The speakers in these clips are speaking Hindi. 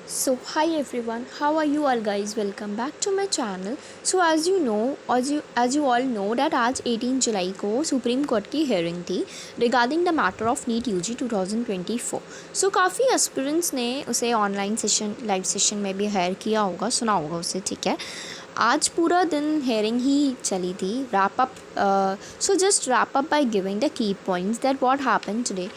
So hi everyone, how are you all guys? Welcome back to my channel. So as you know, as you all know that आज 18 जुलाई को सुप्रीम कोर्ट की हेयरिंग थी regarding the matter of NEET UG 2024. So काफ़ी एस्पिरेंट्स ने उसे ऑनलाइन सेशन लाइव सेशन में भी हायर किया होगा, सुना होगा उसे. ठीक है, आज पूरा दिन हेयरिंग ही चली थी. Wrap up so just wrap up by giving the key points that what happened today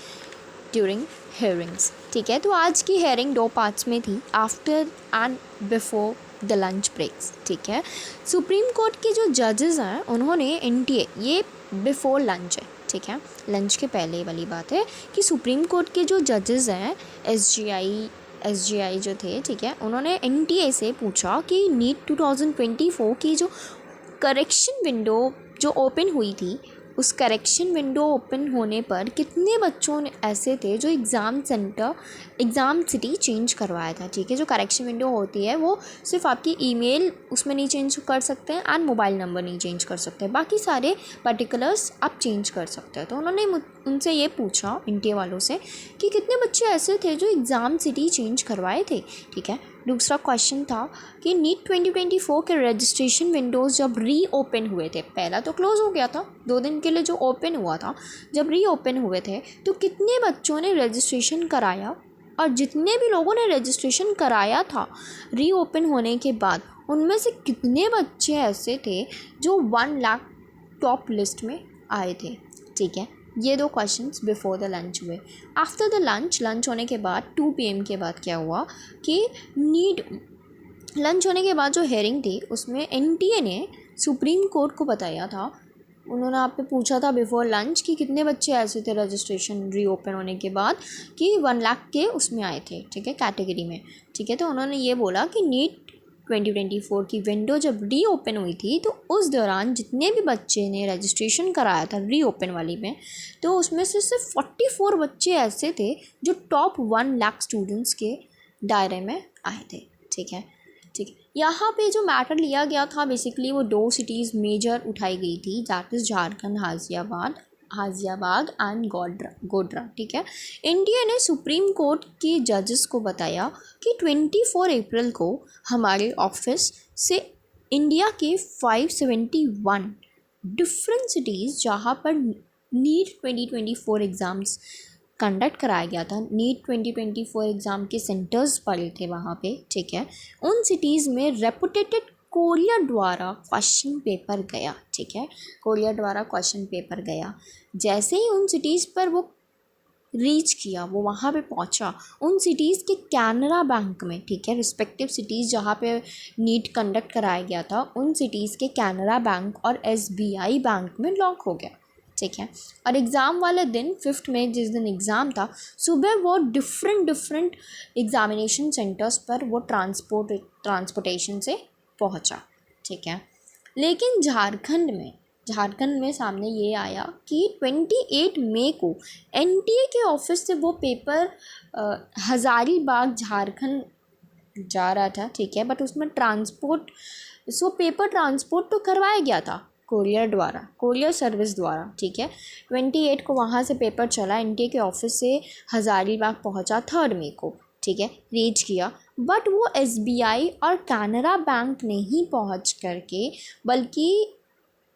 during hearings. ठीक है, तो आज की हेयरिंग 2 पार्ट्स में थी, after and before the lunch breaks. ठीक है, सुप्रीम कोर्ट के जो जजेस हैं उन्होंने एनटीए, ये बिफोर लंच है. ठीक है, लंच के पहले वाली बात है कि सुप्रीम कोर्ट के जो जजेस हैं एसजीआई जो थे, ठीक है, उन्होंने एनटीए से पूछा कि नीट 2024 की जो करेक्शन विंडो जो ओपन हुई थी, उस करेक्शन विंडो ओपन होने पर कितने बच्चों ने ऐसे थे जो एग्ज़ाम सिटी चेंज करवाया था. ठीक है, जो करेक्शन विंडो होती है वो सिर्फ आपकी ईमेल उसमें नहीं चेंज कर सकते हैं एंड मोबाइल नंबर नहीं चेंज कर सकते, बाकी सारे पर्टिकुलर्स आप चेंज कर सकते हैं. तो उन्होंने उनसे ये पूछा इंडिया वालों से कि कितने बच्चे ऐसे थे जो एग्ज़ाम सिटी चेंज करवाए थे. ठीक है, दूसरा क्वेश्चन था कि नीट 2024 के रजिस्ट्रेशन विंडोज़ जब री ओपन हुए थे, पहला तो क्लोज़ हो गया था 2 दिन के लिए, जो ओपन हुआ था, जब री ओपन हुए थे तो कितने बच्चों ने रजिस्ट्रेशन कराया, और जितने भी लोगों ने रजिस्ट्रेशन कराया था री ओपन होने के बाद, उनमें से कितने बच्चे ऐसे थे जो 1 लाख टॉप लिस्ट में आए थे. ठीक है, ये 2 क्वेश्चंस बिफोर द लंच हुए. आफ्टर द लंच होने के बाद 2 PM के बाद क्या हुआ कि लंच होने के बाद जो हेयरिंग थी उसमें एनटीए ने सुप्रीम कोर्ट को बताया था, उन्होंने आप पे पूछा था बिफोर लंच कि कितने बच्चे ऐसे थे रजिस्ट्रेशन रीओपन होने के बाद कि 1 लाख के उसमें आए थे. ठीक है, कैटेगरी में. ठीक है, तो उन्होंने ये बोला कि नीट 2024 की विंडो जब री ओपन हुई थी तो उस दौरान जितने भी बच्चे ने रजिस्ट्रेशन कराया था री ओपन वाली में, तो उसमें से सिर्फ 44 बच्चे ऐसे थे जो टॉप 1 लाख स्टूडेंट्स के दायरे में आए थे. ठीक है, यहाँ पे जो मैटर लिया गया था बेसिकली वो 2 सिटीज़ मेजर उठाई गई थी, that is Jharkhand Ghaziabad and Godhra. ठीक है, इंडिया ने सुप्रीम कोर्ट के जजेस को बताया कि 24 अप्रैल को हमारे ऑफिस से इंडिया के 571 डिफरेंट सिटीज़ जहाँ पर नीट 2024 एग्ज़ाम्स कंडक्ट कराया गया था, नीट 2024 एग्ज़ाम के सेंटर्स पड़े थे वहाँ पे. ठीक है, उन सिटीज़ में रेपुटेटेड कोरियर द्वारा क्वेश्चन पेपर गया. ठीक है, कोरियर द्वारा क्वेश्चन पेपर गया. जैसे ही उन सिटीज़ पर वो रीच किया, वो वहाँ पे पहुँचा, उन सिटीज़ के कैनरा बैंक में, ठीक है, रिस्पेक्टिव सिटीज़ जहाँ पे नीट कंडक्ट कराया गया था, उन सिटीज़ के कैनरा बैंक और एसबीआई बैंक में लॉक हो गया. ठीक है, और एग्ज़ाम वाले दिन 5 मई जिस दिन एग्ज़ाम था, सुबह वो डिफरेंट एग्ज़ामिनेशन सेंटर्स पर वो ट्रांसपोर्टेशन से पहुंचा. ठीक है, लेकिन झारखंड में सामने ये आया कि 28 मई को एनटीए के ऑफिस से वो पेपर हज़ारीबाग झारखंड जा रहा था. ठीक है, बट उसमें पेपर ट्रांसपोर्ट तो करवाया गया था कोरियर सर्विस द्वारा. ठीक है, 28 को वहाँ से पेपर चला, एनटीए के ऑफिस से हज़ारीबाग पहुँचा 3 मई को. ठीक है, रीच किया, बट वो एसबीआई और कैनरा बैंक नहीं पहुँच करके, बल्कि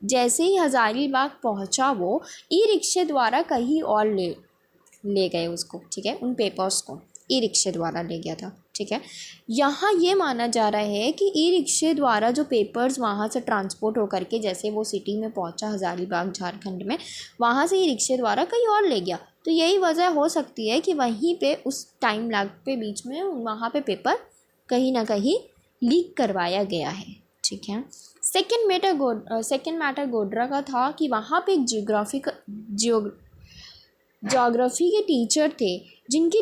जैसे ही हज़ारीबाग पहुँचा वो ई रिक्शे द्वारा कहीं और ले गए उसको. ठीक है, उन पेपर्स को ई रिक्शे द्वारा ले गया था. ठीक है, यहाँ ये माना जा रहा है कि ई रिक्शे द्वारा जो पेपर्स वहाँ से ट्रांसपोर्ट होकर के जैसे वो सिटी में पहुँचा हज़ारीबाग झारखंड में, वहाँ से ई रिक्शे द्वारा कहीं और ले गया. तो यही वजह हो सकती है कि वहीं पे उस टाइम लैग पे बीच में वहाँ पे पेपर कहीं ना कहीं लीक करवाया गया है. ठीक है, सेकेंड मैटर गोड्रा का था कि वहाँ पे एक ज्योग्राफी के टीचर थे जिनकी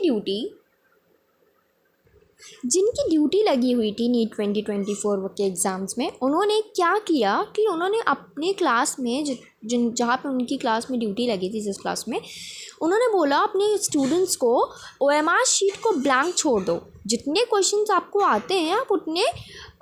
ड्यूटी लगी हुई थी नीट 2024 के एग्ज़ाम्स में. उन्होंने क्या किया कि उन्होंने अपने क्लास में जहाँ पे उनकी क्लास में ड्यूटी लगी थी, जिस क्लास में, उन्होंने बोला अपने स्टूडेंट्स को OMR शीट को ब्लैंक छोड़ दो, जितने क्वेश्चंस आपको आते हैं आप उतने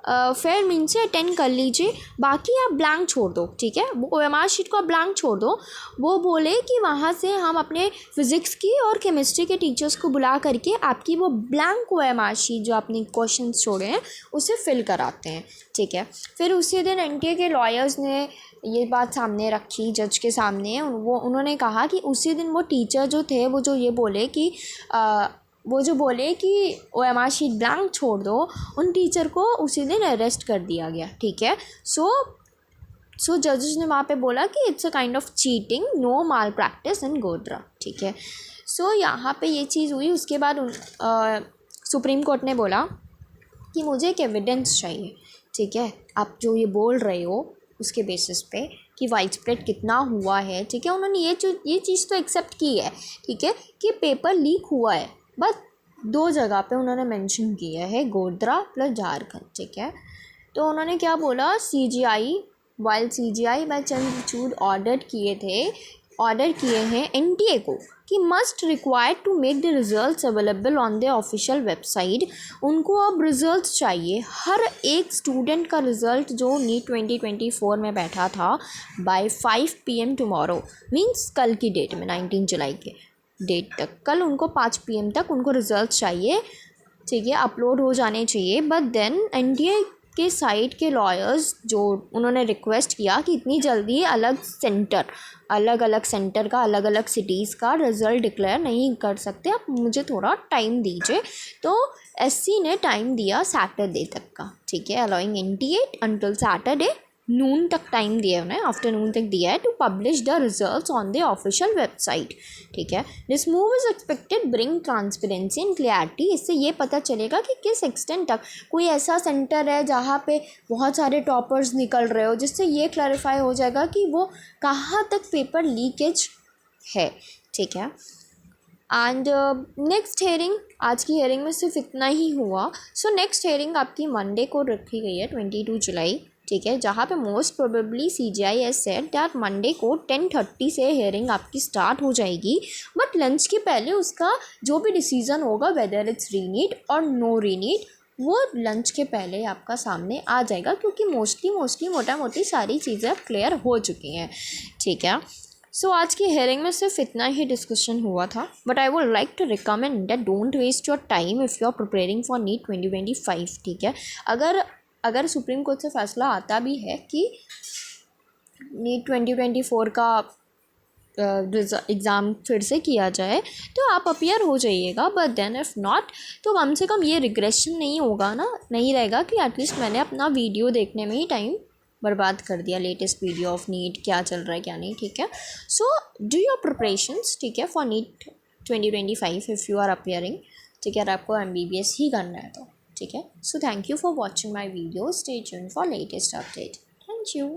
फेयर मीन्स से अटेंड कर लीजिए, बाकी आप ब्लैंक छोड़ दो, ठीक है। वो OMR शीट को आप ब्लैंक छोड़ दो। वो बोले कि वहाँ से हम अपने फिज़िक्स की और केमिस्ट्री के टीचर्स को बुला करके आपकी वो ब्लैंक OMR शीट जो आपने क्वेश्चन छोड़े हैं उसे फिल कराते हैं, ठीक है। फिर उसी दिन NTA के लॉयर्स ने ये बात सामने रखी जज के सामने। उन्होंने कहा कि उसी दिन वो टीचर जो थे वो जो बोले कि OMR शीट ब्लैंक छोड़ दो, उन टीचर को उसी दिन अरेस्ट कर दिया गया, ठीक है। सो जजेस ने वहाँ पे बोला कि it's a kind of cheating, no malpractice in Godhra, ठीक है। सो यहाँ पे ये चीज़ हुई। उसके बाद सुप्रीम कोर्ट ने बोला कि मुझे एक एविडेंस चाहिए, ठीक है। आप जो ये बोल रहे हो उसके बेसिस पे कि वाइड स्प्रेड कितना हुआ है, ठीक है। उन्होंने ये चीज़ तो एक्सेप्ट की है, ठीक है, कि पेपर लीक हुआ है, बस 2 जगह पे उन्होंने मेंशन किया है, गोधरा प्लस झारखंड, ठीक है। तो उन्होंने क्या बोला, CGI बाय चंद्रचूड़ ऑर्डर किए हैं NTA को कि must required to make the results available on the official website. उनको अब रिजल्ट्स चाहिए, हर एक स्टूडेंट का रिज़ल्ट जो नीट 2024 में बैठा था बाय 5 PM टुमारो, मीन्स कल की डेट में 19 जुलाई के डेट तक, कल उनको 5 PM तक उनको रिज़ल्ट चाहिए, ठीक है, अपलोड हो जाने चाहिए। बट देन NTA के साइड के लॉयर्स जो उन्होंने रिक्वेस्ट किया कि इतनी जल्दी अलग अलग सेंटर का अलग अलग सिटीज़ का रिज़ल्ट डिक्लेयर नहीं कर सकते, आप मुझे थोड़ा टाइम दीजिए। तो SC ने टाइम दिया सैटरडे तक का, ठीक है, allowing NTA until Saturday noon तक टाइम दिया उन्हें, आफ्टरनून तक दिया है to publish the results on the official website, ठीक है। This move is expected bring transparency and clarity. इससे ये पता चलेगा कि किस एक्सटेंट तक कोई ऐसा सेंटर है जहाँ पे बहुत सारे टॉपर्स निकल रहे हो, जिससे ये क्लैरिफाई हो जाएगा कि वो कहाँ तक पेपर लीकेज है, ठीक है। एंड नेक्स्ट हेयरिंग, आज की हेयरिंग में सिर्फ इतना ही हुआ। सो नेक्स्ट हेयरिंग आपकी मंडे को रखी गई है 22 जुलाई, ठीक है, जहाँ पे most probably CGI has said that Monday को 10:30 से हेयरिंग आपकी स्टार्ट हो जाएगी। बट लंच के पहले उसका जो भी डिसीज़न होगा वेदर इट्स रीनीट और नो रीनीट, वो लंच के पहले आपका सामने आ जाएगा, क्योंकि मोस्टली मोटा मोटी सारी चीज़ें क्लियर हो चुकी हैं, ठीक है। सो आज की हेयरिंग में सिर्फ इतना ही डिस्कशन हुआ था। But I would like to recommend that don't waste your time if you are preparing for NEET 2025, ठीक है। अगर सुप्रीम कोर्ट से फैसला आता भी है कि नीट 2024 का एग्ज़ाम फिर से किया जाए, तो आप अपीयर हो जाइएगा। बट देन इफ़ नॉट, तो कम से कम ये रिग्रेशन नहीं होगा ना, नहीं रहेगा कि एटलीस्ट मैंने अपना वीडियो देखने में ही टाइम बर्बाद कर दिया, लेटेस्ट वीडियो ऑफ नीट क्या चल रहा है क्या नहीं, ठीक है। सो डू योर प्रिपरेशंस, ठीक है, for NEET 2025 if you are appearing, ठीक है, आपको MBBS ही करना है तो, ठीक है। So thank you for watching my video, stay tuned for latest update, thank you.